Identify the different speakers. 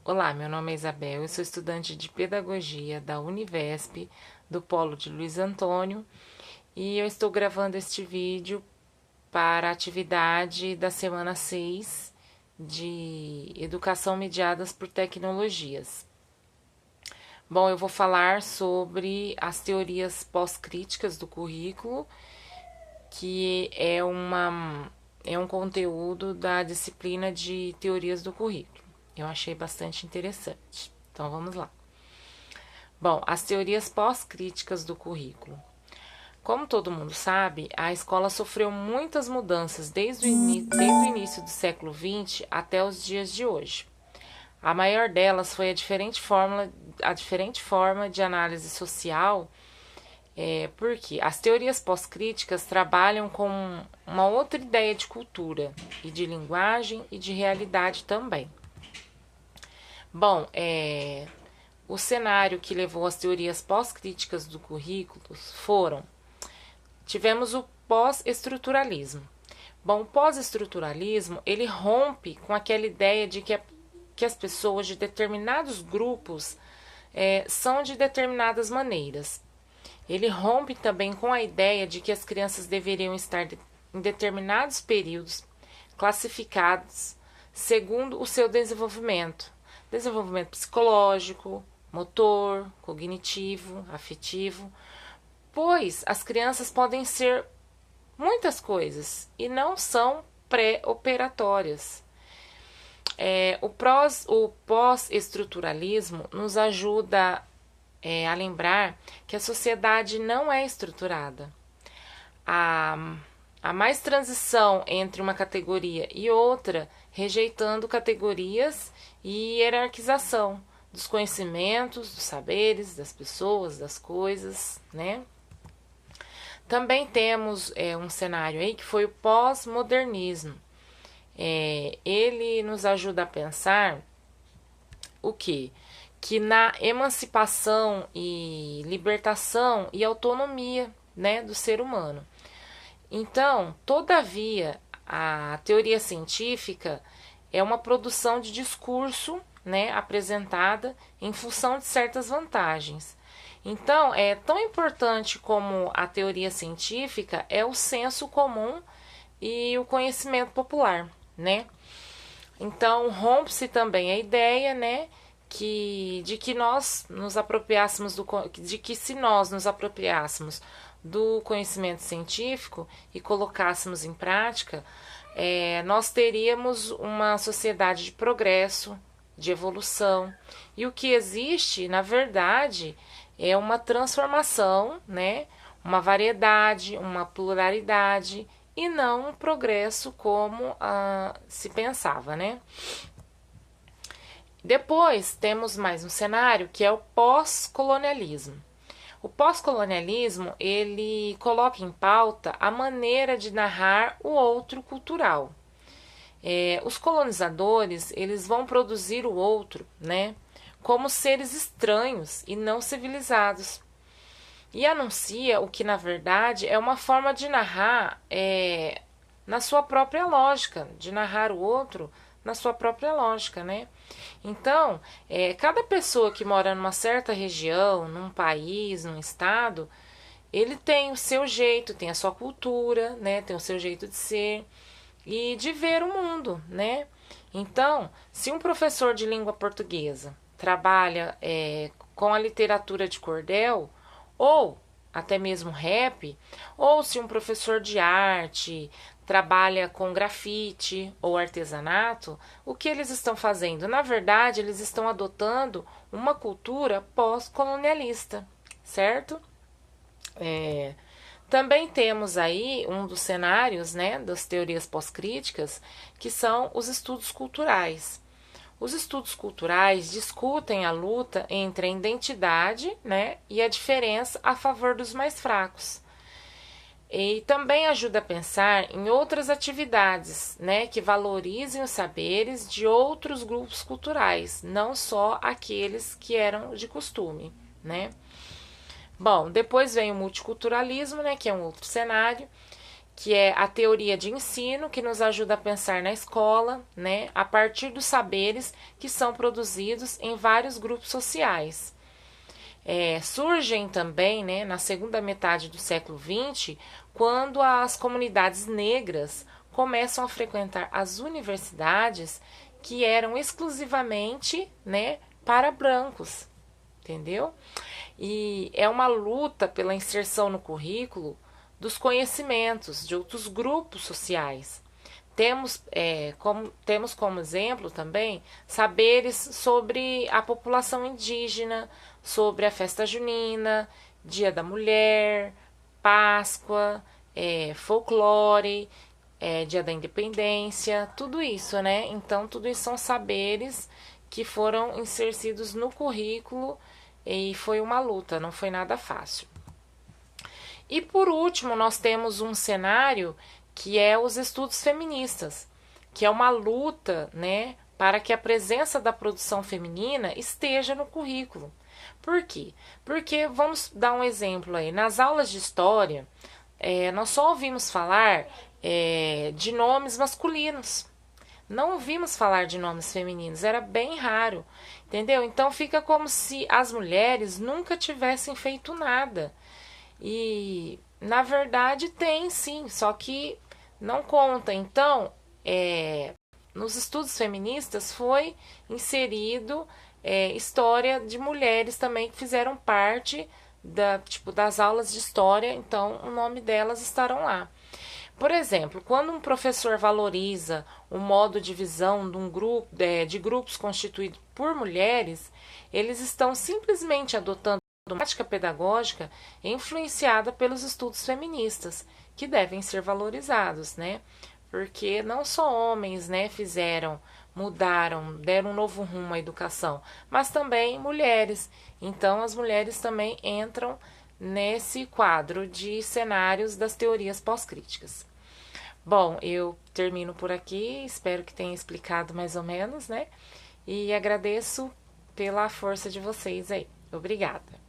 Speaker 1: Olá, meu nome é Isabel, eu sou estudante de Pedagogia da Univesp, do Polo de Luiz Antônio, e eu estou gravando este vídeo para a atividade da semana 6 de Educação Mediadas por Tecnologias. Bom, eu vou falar sobre as teorias pós-críticas do currículo, que é um conteúdo da disciplina de Teorias do Currículo. Eu achei bastante interessante. Então vamos lá. Bom, as teorias pós-críticas do currículo. Como todo mundo sabe, a escola sofreu muitas mudanças desde o início do século XX até os dias de hoje. A maior delas foi a diferente forma de análise social, porque as teorias pós-críticas trabalham com uma outra ideia de cultura e de linguagem e de realidade também. Bom, o cenário que levou às teorias pós-críticas do currículo tivemos o pós-estruturalismo. Bom, o pós-estruturalismo, ele rompe com aquela ideia de que as pessoas de determinados grupos são de determinadas maneiras. Ele rompe também com a ideia de que as crianças deveriam estar em determinados períodos classificados segundo o seu desenvolvimento psicológico, motor, cognitivo, afetivo, pois as crianças podem ser muitas coisas e não são pré-operatórias. O pós-estruturalismo nos ajuda a lembrar que a sociedade não é estruturada. Há mais transição entre uma categoria e outra, rejeitando categorias e hierarquização dos conhecimentos, dos saberes, das pessoas, das coisas, né? Também temos um cenário aí que foi o pós-modernismo. Ele nos ajuda a pensar o quê? Que na emancipação e libertação e autonomia, né, do ser humano. Então, todavia, a teoria científica é uma produção de discurso, né, apresentada em função de certas vantagens. Então, é tão importante como a teoria científica é o senso comum e o conhecimento popular, né? Então, rompe-se também a ideia, né, de que nós nos apropriássemos de que se nós nos apropriássemos do conhecimento científico e colocássemos em prática, nós teríamos uma sociedade de progresso, de evolução. E o que existe, na verdade, é uma transformação, né? Uma variedade, uma pluralidade, e não um progresso como se pensava, né? Depois temos mais um cenário que é o pós-colonialismo. O pós-colonialismo, ele coloca em pauta a maneira de narrar o outro cultural. Os colonizadores, eles vão produzir o outro, né, como seres estranhos e não civilizados. E anuncia o que, na verdade, é uma forma de narrar na sua própria lógica, de narrar o outro na sua própria lógica, né? Então, cada pessoa que mora numa certa região, num país, num estado, ele tem o seu jeito, tem a sua cultura, né? Tem o seu jeito de ser e de ver o mundo, né? Então, se um professor de língua portuguesa trabalha com a literatura de cordel, ou até mesmo rap, ou se um professor de arte trabalha com grafite ou artesanato, o que eles estão fazendo? Na verdade, eles estão adotando uma cultura pós-colonialista, certo? Também temos aí um dos cenários, né, das teorias pós-críticas, que são os estudos culturais. Os estudos culturais discutem a luta entre a identidade, né, e a diferença a favor dos mais fracos. E também ajuda a pensar em outras atividades, né, que valorizem os saberes de outros grupos culturais, não só aqueles que eram de costume, né? Bom, depois vem o multiculturalismo, né, que é um outro cenário, que é a teoria de ensino, que nos ajuda a pensar na escola, né, a partir dos saberes que são produzidos em vários grupos sociais. Surgem também, né, na segunda metade do século XX, quando as comunidades negras começam a frequentar as universidades que eram exclusivamente, né, para brancos, entendeu? E é uma luta pela inserção no currículo dos conhecimentos de outros grupos sociais. Temos como exemplo também saberes sobre a população indígena, sobre a festa junina, Dia da Mulher, Páscoa, folclore, Dia da Independência, tudo isso, né? Então, tudo isso são saberes que foram inseridos no currículo e foi uma luta, não foi nada fácil. E por último, nós temos um cenário que é os estudos feministas, que é uma luta, né, para que a presença da produção feminina esteja no currículo. Por quê? Porque, vamos dar um exemplo aí, nas aulas de história, nós só ouvimos falar de nomes masculinos. Não ouvimos falar de nomes femininos, era bem raro, entendeu? Então fica como se as mulheres nunca tivessem feito nada. E na verdade tem sim, só que não conta. Então, nos estudos feministas foi inserido história de mulheres também que fizeram parte das aulas de história, então o nome delas estarão lá. Por exemplo, quando um professor valoriza o modo de visão de um grupo, de grupos constituídos por mulheres, eles estão simplesmente adotando uma prática pedagógica influenciada pelos estudos feministas, que devem ser valorizados, né? Porque não só homens, né, mudaram, deram um novo rumo à educação, mas também mulheres. Então, as mulheres também entram nesse quadro de cenários das teorias pós-críticas. Bom, eu termino por aqui, espero que tenha explicado mais ou menos, né? E agradeço pela força de vocês aí. Obrigada.